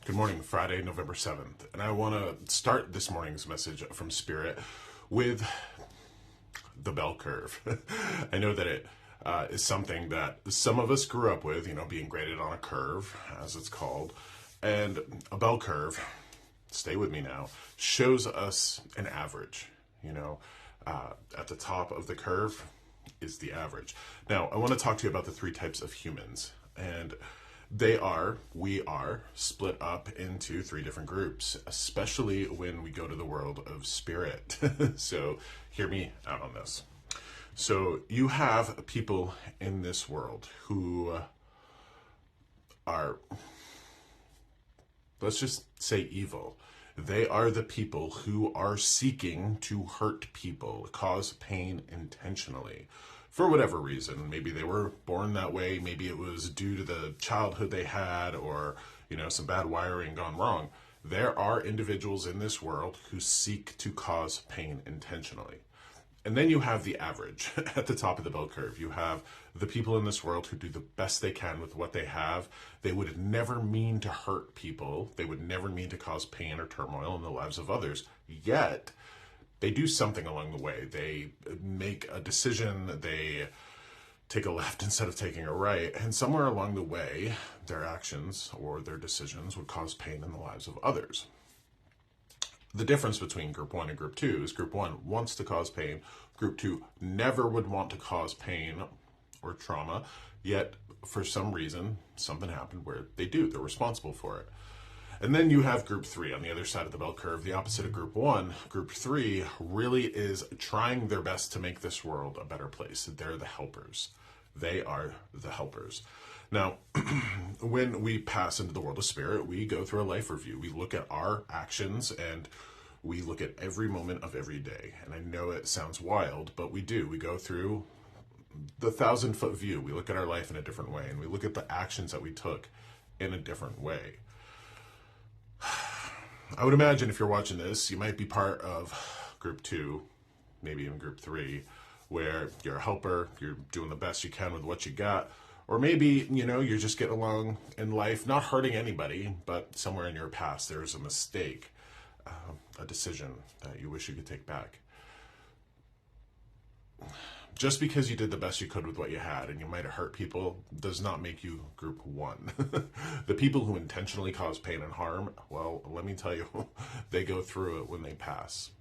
Good morning, Friday, November 7th. And I want to start this morning's message from Spirit with the bell curve. I know that it is something that some of us grew up with, being graded on a curve, as it's called. And a bell curve, stay with me now, shows us an average. At the top of the curve is the average. Now, I want to talk to you about the three types of humans. And we are split up into three different groups, especially when we go to the world of spirit. So hear me out on this. So you have people in this world who are, let's just say, evil. They are the people who are seeking to hurt people, cause pain intentionally. For whatever reason, maybe they were born that way, maybe it was due to the childhood they had, or, some bad wiring gone wrong. There are individuals in this world who seek to cause pain intentionally. And then you have the average at the top of the bell curve. You have the people in this world who do the best they can with what they have. They would never mean to hurt people. They would never mean to cause pain or turmoil in the lives of others. Yet, they do something along the way. They make a decision, they take a left instead of taking a right, and somewhere along the way, their actions or their decisions would cause pain in the lives of others. The difference between group one and group two is group one wants to cause pain, group two never would want to cause pain or trauma, yet for some reason, something happened where they're responsible for it. And then you have group three on the other side of the bell curve, the opposite of group one. Group three really is trying their best to make this world a better place. They're the helpers. They are the helpers. Now, when we pass into the world of spirit, we go through a life review. We look at our actions and we look at every moment of every day. And I know it sounds wild, but we do. We go through the 1,000-foot view. We look at our life in a different way, and we look at the actions that we took in a different way. I would imagine if you're watching this, you might be part of group two, maybe even group three, where you're a helper, you're doing the best you can with what you got. Or maybe, you're just getting along in life, not hurting anybody, but somewhere in your past there was a mistake, a decision that you wish you could take back. Just because you did the best you could with what you had and you might have hurt people does not make you group one. The people who intentionally cause pain and harm, well, let me tell you, they go through it when they pass.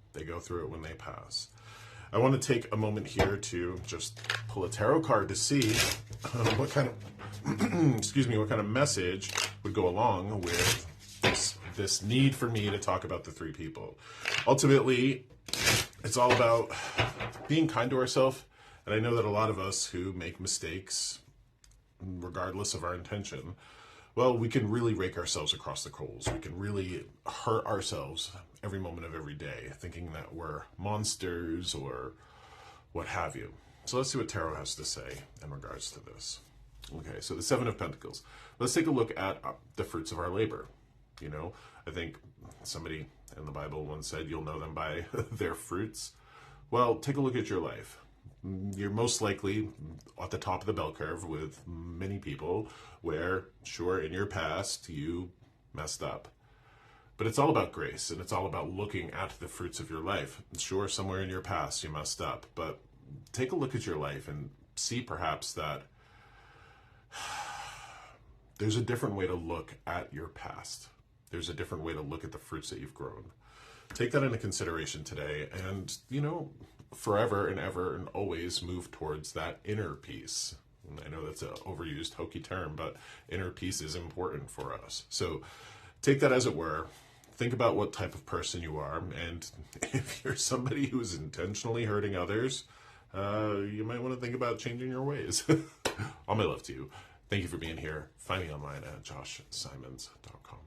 I want to take a moment here to just pull a tarot card to see what kind of message would go along with this need for me to talk about the three people. Ultimately, it's all about being kind to ourselves. And I know that a lot of us who make mistakes, regardless of our intention, well, we can really rake ourselves across the coals. We can really hurt ourselves every moment of every day, thinking that we're monsters or what have you. So let's see what Tarot has to say in regards to this. Okay, so the Seven of Pentacles. Let's take a look at the fruits of our labor. I think somebody in the Bible once said, you'll know them by their fruits. Well, take a look at your life. You're most likely at the top of the bell curve with many people where, sure, in your past, you messed up. But it's all about grace, and it's all about looking at the fruits of your life. Sure, somewhere in your past you messed up, but take a look at your life and see perhaps that there's a different way to look at your past. There's a different way to look at the fruits that you've grown. Take that into consideration today and, forever and ever and always move towards that inner peace. And I know that's an overused, hokey term, but inner peace is important for us. So take that as it were. Think about what type of person you are. And if you're somebody who is intentionally hurting others, you might want to think about changing your ways. All my love to you. Thank you for being here. Find me online at joshsimons.com.